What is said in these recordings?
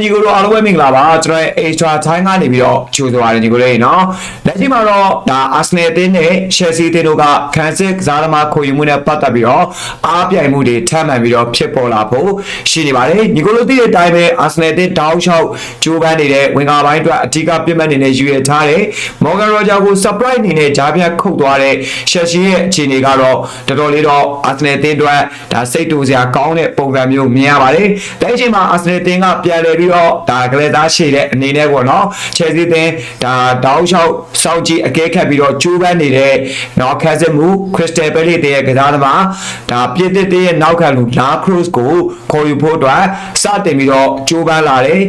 ညီကိုတို့အားလုံးပဲမင်္ဂလာပါကျွန်တော် extra time ကနေပြီးတော့ကြိုဆိုပါတယ်ညီကိုလေးနော်လက်ရှိမှာတော့ဒါ Arsenal အသင်းနဲ့ Chelsea အသင်းတို့ကခံစစ်ကစားသမားခေါ်ယူမှုနဲ့ပတ်သက်ပြီးတော့အားပြိုင်မှုတွေထပ်မံပြီးတော့ဖြစ်ပေါ်လာဖို့ရှိနေပါတယ်ညီကိုတို့သိတဲ့အတိုင်းပဲ Arsenal အသင်းတောင်းလျှောက်ကြိုးပမ်းနေတဲ့ဝင်ကာပိုင်းအတွက်အဓိကပြစ်မှတ်နေနဲ့ယူရထားတဲ့ Morgan Roger ကို surprise အနေနဲ့ဂျားပြတ်ခုတ်သွားတဲ့ Chelsea ရဲ့အခြေအနေကတော့တော်တော်လေးတော့ Arsenal အသင်းအတွက်ဒါစိတ်တူစရာကောင်းတဲ့ပုံစံမျိုးမြင်ရပါတယ်ဒါအချိန်မှာ Arsenal အသင်းကပြန်လည်ပြီးတော့ဒါကလေးသားရှိတဲ့အနေနဲ့ပေါ့နော် Chelsea အသင်းဒါတောင်းလျှောက်စောင့်ကြည့်အကဲခတ်ပြီးတော့ကြိုးပမ်းနေတဲ့နော်ခက်စစ်မှု Crystal Palace ရဲ့ကစားသမားဒါပြစ်တစ်ရဲ့နောက်ခံလူ La Cruz ကိုခေါ်ယူဖို့အတွက်စတင်ပြီးတော့ကြိုးပမ်းလာတယ်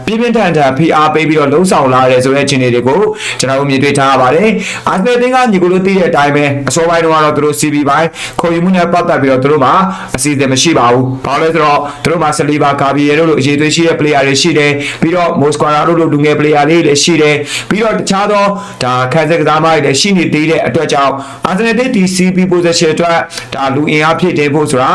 ပြင်းပြင်းထန်ထန် PR ပေးပြီးတော့လှုံ့ဆော်လာတယ်ဆိုတဲ့အခြေအနေတွေကိုကျွန်တော်တို့မြင်တွေ့ထားရပါတယ်။ Arsenal အသင်းကညီကိုတို့သိတဲ့အတိုင်းပဲအစောပိုင်းတော့သူတို့ CB ပိုင်းခေါ်ယူမှုနဲ့ပတ်သက်ပြီးတော့သူတို့မှာအစီအစဉ်မရှိပါဘူး။ဘာလို့လဲဆိုတော့သူတို့မှာ Saliba Gabriel တို့လိုအရေးသွေးရှိတဲ့ player တွေရှိတယ်ပြီးတော့ Mosquera တို့လိုလူငယ် player လေးတွေရှိတယ်ပြီးတော့တခြားသောဒါခံစစ်ကစားသမားတွေလည်းရှိနေသေးတဲ့အတွက်ကြောင့် Arsenal အသင်းဒီ CB position အတွက်ဒါလူအင်အားဖြည့်တင်ဖို့ဆိုတာ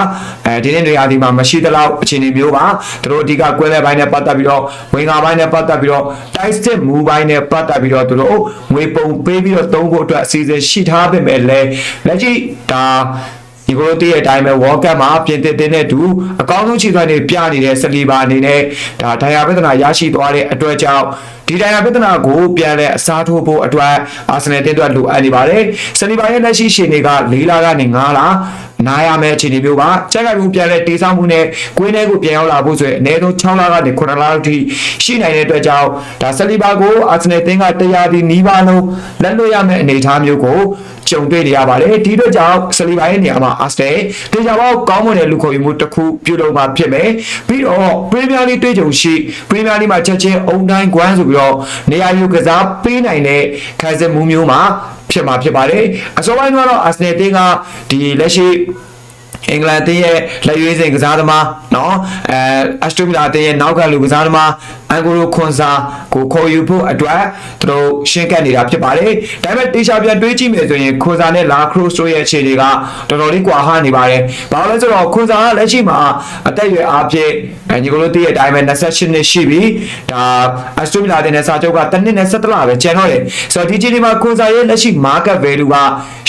ဒီနေ့နေရာဒီမှာမရှိသလောက်အခြေအနေမျိုးပါသူတို့အဓိကကွဲလဲပိုင်းနဲ့ပတ်သက်ပြီးတော့ဝင်ကာပိုင်းနဲ့ပတ်သက်ပြီးတော့ tight step move ပိုင်းနဲ့ပတ်သက်ပြီးတော့သူတို့ငွေပုံပေးပြီးတော့သုံးဖို့အတွက်အစီအစဉ်ရှိထားပေမဲ့လည်းလက်ရှိဒါဒီကိုတည်းရဲ့အတိုင်းပဲ World Cup မှာပြင်သစ်တင်းနဲ့တူအကောင်းဆုံးခြေစွမ်းတွေပြနေတဲ့ဆလီဘာအနေနဲ့ဒါဒိုင်ယာပြဿနာရရှိသွားတဲ့အတွက်ကြောင့်ဒီဒိုင်ယာပြဿနာကိုပြန်လဲအစားထိုးဖို့အတွက်အာဆင်နယ်တင်းအတွက်လိုအပ်နေပါတယ်ဆလီဘာရဲ့လက်ရှိရှင်တွေက4လကနေ5လနားရမယ့်အခြေအနေမျိုးပါချက်ကမှုပြန်လဲတေးဆောင်မှုနဲ့ကွင်းထဲကိုပြန်ရောက်လာဖို့ဆိုရင်အနည်းဆုံး6လကနေ9လအထိရှိနိုင်တဲ့အတွက်ကြောင့်ဒါဆလီဘာကိုအာဆင်နယ်တင်းကတရားဒီနီးပါးလုံးလက်လွတ်ရမယ့်အနေအထားမျိုးကိုကြုံတွေ့နေရပါတယ်ဒီအတွက်ကြောင့်ဆလီဘာရဲ့နေရာမှာအာဆင်နယ်တေချာပေါကောင်းမွန်တဲ့လူခေါ်ယူမှုတစ်ခုပြုလုပ်မှာဖြစ်မယ်ပြီးတော့ပရီးမီးယားလိတွေ့ကြုံရှိပရီးမီးယားလိမှာချက်ချင်းအုံတိုင်းကွမ်းဆိုပြီးတော့နေရာယူကစားပေးနိုင်တဲ့ခံစစ်မှုမျိုးမှာဖြစ်မှာဖြစ်ပါတယ်အစောပိုင်းကတော့အာဆင်နယ်တင်းကဒီလက်ရှိအင်္ဂလန်တင်းရဲ့လက်ရွေးစင်ကစားသမားနော်အက်စတိုမီလာတင်းရဲ့နောက်ကလူကစားသမားအန်ဂိုလိုခွန်စာကိုခေါ်ယူဖို့အတွက်သူတို့ရှင်းကပ်နေတာဖြစ်ပါတယ်ဒါပေမဲ့တေချာပြန်တွေးကြည့်မယ်ဆိုရင်ခွန်စာနဲ့လာခရိုစတို့ရဲ့အခြေအနေကတော်တော်လေးကွာဟနေပါတယ်ဘာလို့လဲဆိုတော့ခွန်စာကလက်ရှိမှာအသက်အရွယ်အားဖြင့်ညီကိုတို့တည်းရဲ့အတိုင်းပဲ28နှစ်ရှိပြီဒါအက်စတိုမီလာတင်းနဲ့စာချုပ်က1နှစ်နဲ့17လပဲကျန်တော့တယ်ဆိုတော့ဒီချိန်ဒီမှာခွန်စာရဲ့လက်ရှိ market value က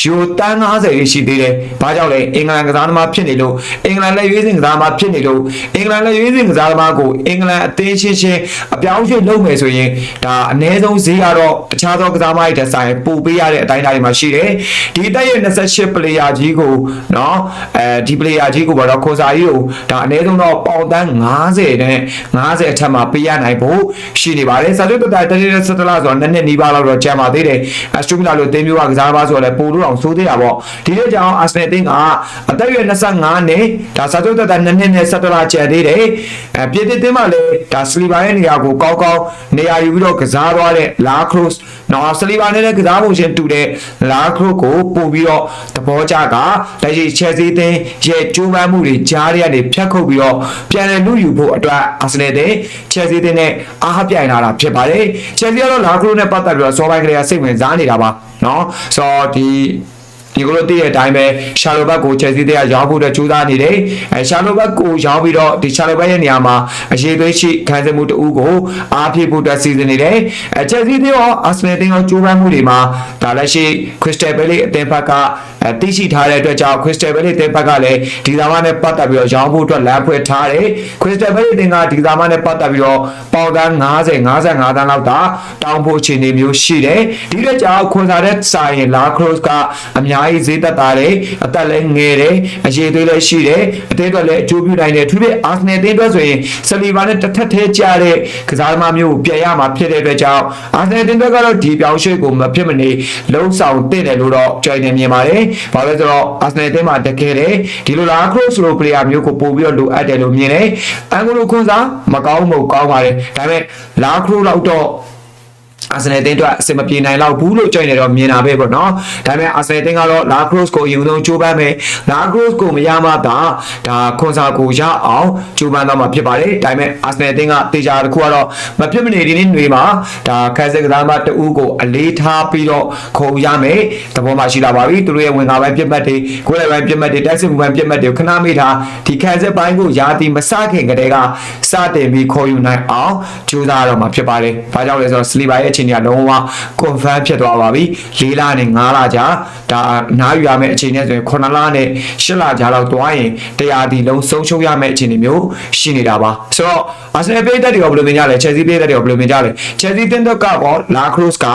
ယူတန်း90ရှိသေးတယ်ဘာကြောင့်လဲအင်္ဂလန်ကစားသမားဖြစ်နေလို့အင်္ဂလန်လက်ရွေးစင်ကစားသမားဖြစ်နေလို့အင်္ဂလန်လက်ရွေးစင်ကစားသမားကိုအင်္ဂလန်အသင်းချင်းအပြောင်းအရွှေ့လုပ်မယ်ဆိုရင်ဒါအနည်းဆုံးဈေးကတော့တခြားသောကစားသမားတွေတက်ဆိုင်ပို့ပေးရတဲ့အတိုင်းအတာတွေမှာရှိတယ်ဒီတက်ရဲ့28 player ကြီးကိုเนาะဒီ player ကြီးကိုတော့ခိုစာကြီးကိုဒါအနည်းဆုံးတော့ပေါင်တန်း90နဲ့50အထက်မှာပေးရနိုင်ဖို့ရှိနေပါတယ်စာချုပ်တက်တဲ့17လဆိုတော့နှစ်နီးပါးလောက်တော့ကြာပါသေးတယ်အက်စတိုမီလာလိုတင်းမျိုးကကစားသမားဆိုတော့လည်းပို့လို့အောင်ဆိုးသေးတာပေါ့ဒီလိုကြောင့်အာဆင်နယ်အသင်းကအသက်အရွယ်25နှစ်ဒါစာချုပ်တက်တဲ့2နှစ်နဲ့17လကြာသေးတယ်ပြည်သစ်တင်းမှာလည်းဒါစလီဘာရဲ့နေရာကိုကောင်းကောင်းနေရာယူပြီးတော့ကစားသွားတဲ့ La Cruz နော်စလီဘာနဲ့ကစားပုံရှင်တူတဲ့ La Cruz ကိုပို့ပြီးတော့သဘောကျကလက်ရှိ Chelsea အသင်းရဲ့ကြိုးပမ်းမှုတွေကြားရတဲ့ဖြတ်ခုတ်ပြီးတော့ပြန်လည်လူယူဖို့အတွက်အာဆင်နယ်အသင်း Chelsea အသင်းနဲ့အားပြိုင်လာတာဖြစ်ပါတယ် Chelsea ကတော့ La Cruz နဲ့ပတ်သက်ပြီးတော့စောပိုင်းကလေးကစိတ်ဝင်စားနေတာပါနော်ဆိုတော့ဒီကိုလိုတည့်တဲ့အတိုင်းပဲရှာလိုဘတ်ကိုချက်စီးတဲ့ကရောင်းဖို့အတွက်ကြိုးစားနေတယ်ရှာလိုဘတ်ကိုရောင်းပြီးတော့ဒီရှာလိုဘတ်ရဲ့နေရာမှာအရေးသွေးရှိခံစစ်မှုတအူးကိုအားဖြည့်ဖို့အတွက်စီစဉ်နေတယ်ချက်စီးတဲ့ရောအာဆင်နယ်တင်းရောကြိုးပမ်းမှုတွေမှာဒါလည်းရှိ Crystal Palace အသင်းဘက်ကသိရှိထားတဲ့အတွက်ကြောင့် Crystal Palace အသင်းဘက်ကလည်းဒီဇာမနဲ့ပတ်သက်ပြီးတော့ရောင်းဖို့အတွက်လမ်းဖွင့်ထားတယ် Crystal Palace အသင်းကဒီဇာမနဲ့ပတ်သက်ပြီးတော့ပေါင်တန်း50 55တန်းလောက်တောင်းဖို့အခြေအနေမျိုးရှိတယ်ဒီအတွက်ကြောင့်ခွန်စာတဲ့စာရင် La Cruz ကအများဈေးသက်သာတယ်အသက်လည်းငယ်တယ်အရေးသွေးလည်းရှိတယ်အသင်းအတွက်လည်းအကျိုးပြုနိုင်တယ်သူပြအာဆင်နယ်အသင်းအတွက်ဆိုရင်ဆလီဘာနဲ့တစ်ထပ်သေးကြတဲ့ကစားသမားမျိုးကိုပြန်ရမှာဖြစ်တဲ့အတွက်ကြောင့်အာဆင်နယ်အသင်းအတွက်ကတော့ဒီပြောင်းရွှေ့ကိုမဖြစ်မနေလုံးဆောင်တင်တယ်လို့တော့ကြိုင်နေမြင်ပါတယ်ဘာလို့လဲဆိုတော့အာဆင်နယ်အသင်းမှာတကယ်တယ်ဒီလိုလာခရိုဆိုလိုပလေယာမျိုးကိုပို့ပြီးတော့လိုအပ်တယ်လို့မြင်တယ်အန်ဂိုလိုခွန်စာမကောင်းမဟုတ်ကောင်းပါတယ်ဒါပေမဲ့လာခရိုလောက်တော့ အာဆင်နယ်အသင်းအတွက်အဆင်မပြေနိုင်တော့ဘူးလို့ကြိုင်နေတော့မြင်တာပဲပေါ့နော်ဒါပေမဲ့အာဆင်နယ်အသင်းကတော့လာခရိုစ်ကိုအရင်ဆုံးကြိုးပမ်းမယ်လာခရိုစ်ကိုမရမှသာဒါခွန်စာကိုရအောင်ကြိုးပမ်းတော့မှာဖြစ်ပါတယ်ဒါပေမဲ့အာဆင်နယ်အသင်းကတေချာတစ်ခုကတော့မဖြစ်မနေဒီနေ့ຫນွေမှာဒါခန်းစစ်ကစားမတအူးကိုအလေးထားပြီးတော့ခုံရမယ်သဘောမှရှိလာပါပြီသူတို့ရဲ့ဝင်ကားပိုင်းပြတ်မှတ်တွေကိုယ်လည်းပိုင်းပြတ်မှတ်တွေတိုက်စစ်မှုပိုင်းပြတ်မှတ်တွေကိုခဏမေ့ထားဒီခန်းစစ်ပိုင်းကိုရာသီမစခင်ကတည်းကစတင်ပြီးခေါ်ယူနိုင်အောင်ကြိုးစားတော့မှာဖြစ်ပါတယ်ဘာကြောင့်လဲဆိုတော့စလီဘာရဲ့အခြေအနေကလုံးဝ confirm ဖြစ်သွားပါပြီ4လနဲ့5လကြာဒါနားယူရမယ့်အခြေအနေဆိုရင်9လနဲ့10လကြာလောက်တွားရင်တရားဒီလုံးဆုံးရှုံးရမယ့်အခြေအနေမျိုးရှိနေတာပါဆိုတော့အာဆင်နယ်ပြည်သက်တွေကဘယ်လိုမြင်ကြလဲချက်စီပြည်သက်တွေကဘယ်လိုမြင်ကြလဲချက်စီတင်တော့ကတော့လာခရိုစ်က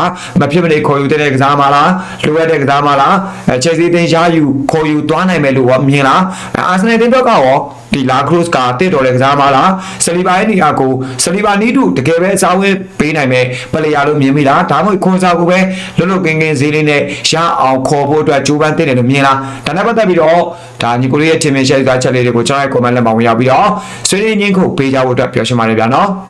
မဖြစ်မနေခေါ်ယူတဲ့ကစားမလားလိုရတဲ့ကစားမလားချက်စီတင်ရယူခေါ်ယူသွားနိုင်မယ်လို့မြင်လားအာဆင်နယ်တင်တော့ကတော့ဒီလာခရိုစ်ကတစ်တော်တဲ့ကစားမလားစလီဘာရဲ့နေရာကိုစလီဘာနီးတူတကယ်ပဲအစားဝဲပေးနိုင်မယ်ပလေယာလို့မြင်မိလားဒါမှမဟုတ်ခွန်စာကိုပဲလွတ်လွတ်ကင်းကင်းဈေးလေးနဲ့ရအောင်ခေါ်ဖို့အတွက်ကြိုးပမ်းတင်တယ်လို့မြင်လားဒါနဲ့ပတ်သက်ပြီးတော့ဒါညီကိုလေးရဲ့ team ရဲ့ share ကချက်လေးတွေကိုကျွန်တော်ရဲ့ comment လက်မှာဝင်ရောက်ပြီးတော့ဆွေးနွေးညှင်းခုပေးကြဖို့အတွက်ပြောချင်ပါတယ်ဗျာနော်